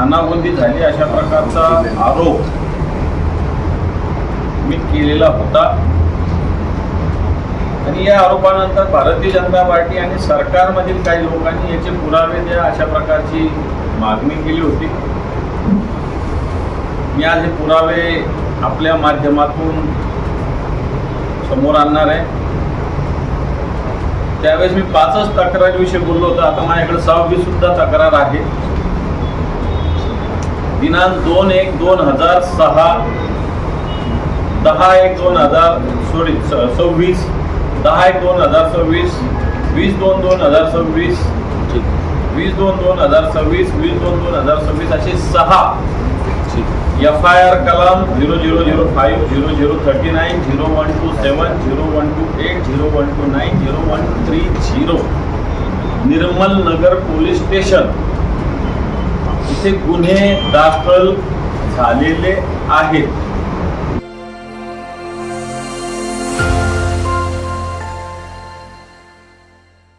खानाबंदी झाली अशा प्रकारचा आरोप मी केलेला होता आणि या आरोपानंतर भारतीय जनता पार्टी आणि सरकारमधील काही लोकांनी याचे पुरावे द्या अशा प्रकारची मागणी केली होती। मी आज हे पुरावे आपल्या माध्यमातून समोर आणणार आहे। त्यावेळेस मी 5च तक्रारीविषयी बोललो होतो, आता माझ्याकडे 6वी सुद्धा तक्रार आहे। दिनांक 2/1/2006 10/1/2026 10/1/2026 20/2/2026 20/2/2026 20/2/2026 असे 6 FIR कलम 0005 0039 0127 0128 0129 0130 निर्मल नगर पोलीस स्टेशन इथे गुन्हे दाखल झालेले आहेत।